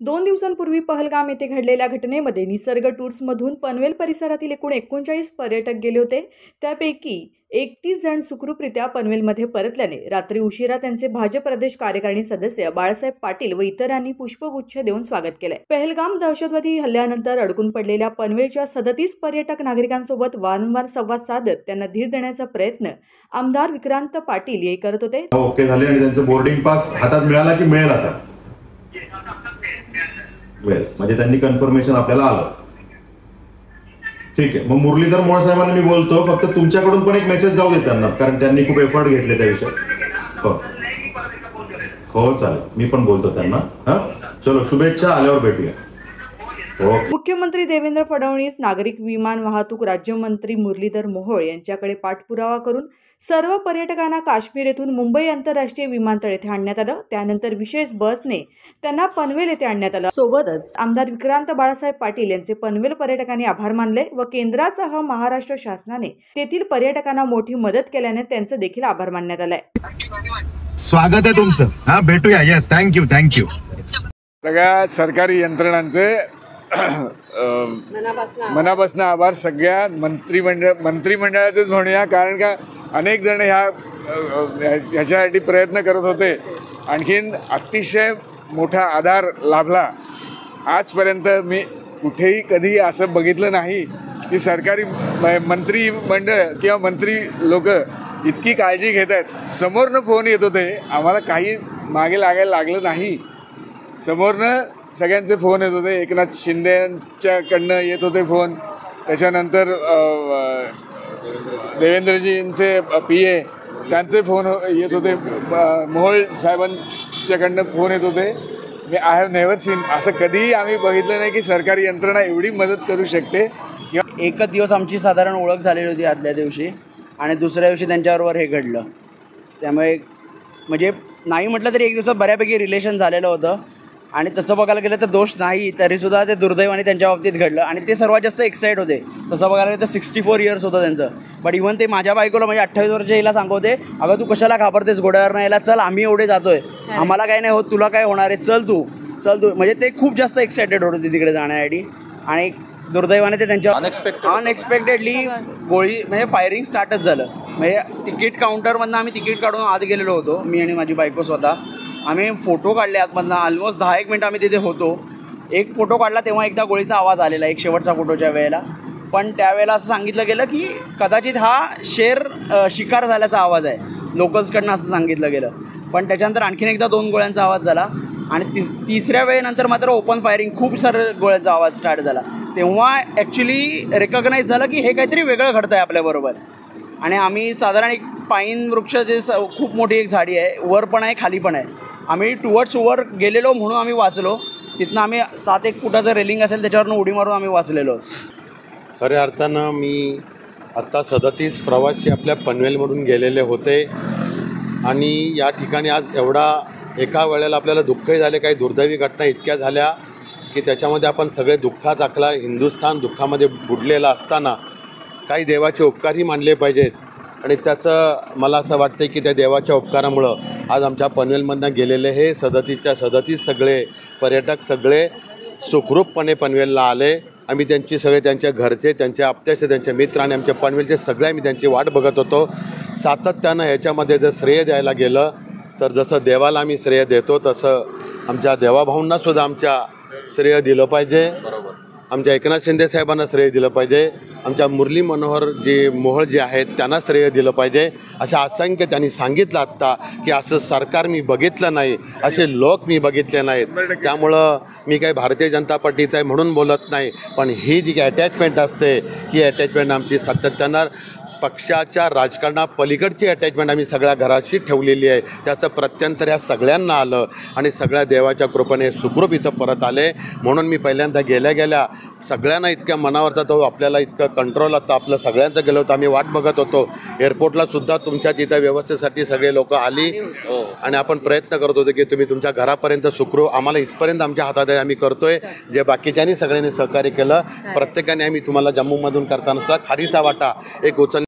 2 दिवसांपूर्वी पहलगाम येथे घडलेल्या घटनेमध्ये निसर्ग टूर्समधून पनवेल परिसरातील एकूण 39 पर्यटक गेले होते। त्यापैकी 31 जण सुखरूपरित्या पनवेलमध्ये परतल्याने रात्री उशिरा त्यांचे भाजप प्रदेश कार्यकारिणी सदस्य बाळासाहेब पाटील व इतरांनी पुष्पगुच्छ देऊन स्वागत केले। पहलगाम दहशतवादी हल्ल्यानंतर अडकून पडलेल्या पनवेलच्या 37 पर्यटक नागरिकांसोबत वारंवार संवाद साधत त्यांना धीर देण्याचा प्रयत्न आमदार विक्रांत पाटील हे करत होते। ओके झाले आणि त्यांचं बोर्डिंग पास हातात मिळाला की मिळेल आता म्हणजे त्यांनी कन्फर्मेशन आपल्याला आलं। ठीक आहे, मग मुरलीधर मोहोळ साहेबांना मी बोलतो, फक्त तुमच्याकडून पण एक मेसेज जाऊ दे त्यांना, कारण त्यांनी खूप एफर्ट घेतले त्या विषयात। हो चालेल, मी पण बोलतो त्यांना। हा चलो, शुभेच्छा, आल्यावर भेटूया। मुख्यमंत्री देवेंद्र फडणवीस, नागरिक विमान वाहतूक राज्यमंत्री मुरलीधर मोहोळ यांच्याकडे पाठपुरावा करून सर्व पर्यटकांना काश्मीर येथून मुंबई आंतरराष्ट्रीय विमानतळ येथे आणण्यात आलं। त्यानंतर विशेष बसने त्यांना पनवेल येथे आणण्यात आलं। सोबतच आमदार विक्रांत बाळासाहेब पाटील यांचे पनवेल पर्यटकांनी आभार मानले व केंद्रासह महाराष्ट्र शासनाने तेथील पर्यटकांना मोठी मदत केल्याने त्यांचे देखील आभार मानण्यात आले। स्वागत आहे तुमचं। हा भेटूया। Yes, thank you thank you. सगळ्या सरकारी यंत्रणांचे मनापासून आभार। सगळ्या मंत्रिमंडळाचेच म्हणूया, कारण का अनेक जण ह्याच्यासाठी प्रयत्न करत होते। आणखीन अतिशय मोठा आधार लाभला। आजपर्यंत मी कुठेही कधी असं बघितलं नाही की सरकारी मंत्रिमंडळ किंवा मंत्री लोक इतकी काळजी घेत आहेत। समोरनं फोन येत होते, आम्हाला काही मागे लागायला लागलं नाही। समोरनं सगळ्यांचे फोन येत होते। एकनाथ शिंदेंच्याकडनं येत होते फोन, त्याच्यानंतर देवेंद्रजींचे PA त्यांचे फोन येत होते, मोहोळ साहेबांच्याकडनं फोन येत होते। आय हॅव नेव्हर सीन, असं कधीही आम्ही बघितलं नाही की सरकारी यंत्रणा एवढी मदत करू शकते। एकच दिवस आमची साधारण ओळख झालेली होती आदल्या दिवशी, आणि दुसऱ्या दिवशी त्यांच्याबरोबर हे घडलं। त्यामुळे म्हणजे नाही म्हटलं तरी एक दिवसात बऱ्यापैकी रिलेशन झालेलं होतं, आणि तसं बघायला गेलं तर दोष नाही, तरीसुद्धा ते दुर्दैवाने त्यांच्या बाबतीत घडलं। आणि ते सर्वात जास्त एक्साइट होते। तसं बघायला गेलं तर 64 इयर्स होतं त्यांचं, बट इव्हन ते माझ्या बायकोला, म्हणजे 28 वर्षाच्या हिला सांगवते, अगं तू कशाला घाबरतेस घोड्यावर यायला, चल आम्ही एवढे जातोय, आम्हाला काय नाही होत, तुला काय होणार आहे, चल तू। म्हणजे ते खूप जास्त एक्सायटेड होते तिकडे जाण्यासाठी। आणि दुर्दैवाने ते त्यांच्या अनएक्सपेक्टेडली गोळी म्हणजे फायरिंग स्टार्टच झालं। म्हणजे तिकीट काउंटरमधनं आम्ही तिकीट काढून आत गेलेलो होतो, मी आणि माझी बायको स्वतः। आम्ही फोटो काढले आतमधनं, ऑलमोस्ट 10-1 मिनिट आम्ही तिथे होतो। एक फोटो काढला तेव्हा एकदा गोळीचा आवाज आलेला, एक शेवटचा फोटोच्या वेळेला। पण त्यावेळेला असं सांगितलं गेलं की कदाचित हा शिकार झाल्याचा आवाज आहे, लोकल्सकडनं असं सांगितलं गेलं। पण त्याच्यानंतर आणखीन एकदा 2 गोळ्यांचा आवाज झाला, आणि तिसऱ्या वेळेनंतर मात्र ओपन फायरिंग, खूप सारं गोळ्यांचा आवाज स्टार्ट झाला। तेव्हा ॲक्च्युली रेकग्नाईज झालं की हे काहीतरी वेगळं घडतं आहे आपल्याबरोबर। आणि आम्ही साधारण एक पाईन वृक्ष, जे खूप मोठी एक झाडी आहे, वर पण आहे खाली पण आहे, आम्ही टुवर्ड्स वर गेलेलो म्हणून आम्ही वाचलो। तिथनं आम्ही 7-1 फुटाचं रेलिंग असेल त्याच्यावरनं उडी मारून आम्ही वाचलेलो। खऱ्या अर्थानं मी आत्ता 37 प्रवासी आपल्या पनवेलमधून गेलेले होते, आणि या ठिकाणी आज एवढा एका वेळेला आपल्याला दुःखही झाले, काही दुर्दैवी घटना इतक्या झाल्या की त्याच्यामध्ये आपण सगळे दुःखात आखला। हिंदुस्थान दुःखामध्ये बुडलेला असताना काही देवाचे उपकारही मानले पाहिजेत, आणि त्याचं मला असं वाटतं की त्या देवाच्या उपकारामुळं आज आमच्या पनवेलमधनं गेलेले हे 37च्या 37 सगळे पर्यटक सगळे सुखरूपपणे पनवेलला आले। आम्ही त्यांची सगळे, त्यांच्या घरचे, त्यांच्या आप्तेचे, त्यांचे मित्र आणि आमच्या पनवेलचे सगळे आम्ही त्यांची वाट बघत होतो। सातत्यानं ह्याच्यामध्ये जर श्रेय द्यायला गेलं तर जसं देवाला आम्ही श्रेय देतो तसं आमच्या देवाभाऊंनासुद्धा आमच्या श्रेय दिलं पाहिजे, आमच्या एकनाथ शिंदे साहेबांना श्रेय दिलं पाहिजे, आमच्या मुरली मनोहर मोहोळ जे आहेत त्यांना श्रेय दिलं पाहिजे। अशा असंख्य त्यांनी सांगितलं आत्ता की असं सरकार मी बघितलं नाही, असे लोक मी बघितले नाहीत। त्यामुळं मी काही भारतीय जनता पार्टीचं आहे म्हणून बोलत नाही, पण ही जी अटॅचमेंट असते ही अटॅचमेंट आमची सातत्यानं पक्षाच्या राजकारणापलीकडची अटॅचमेंट आम्ही सगळ्या घराशी ठेवलेली आहे। त्याचं प्रत्यंतर ह्या सगळ्यांना आलं, आणि सगळ्या देवाच्या कृपेने सुखरूप इथं परत आले। म्हणून मी पहिल्यांदा गेल्या सगळ्यांना इतक्या मनावरचा तो आपल्याला इतकं कंट्रोल आता आपलं सगळ्यांचं गेलं होतं, आम्ही वाट बघत होतो। एअरपोर्टला सुद्धा तुमच्या तिथं व्यवस्थेसाठी सगळे लोक आली, आणि आपण प्रयत्न करत होतो की तुम्ही तुमच्या घरापर्यंत सुखरूप, आम्हाला इथपर्यंत आमच्या हातात आहे, आम्ही करतोय। जे बाकीच्यांनी सगळ्यांनी सहकार्य केलं, प्रत्येकाने आम्ही तुम्हाला जम्मूमधून करताना सुद्धा खारीचा वाटा एक उचल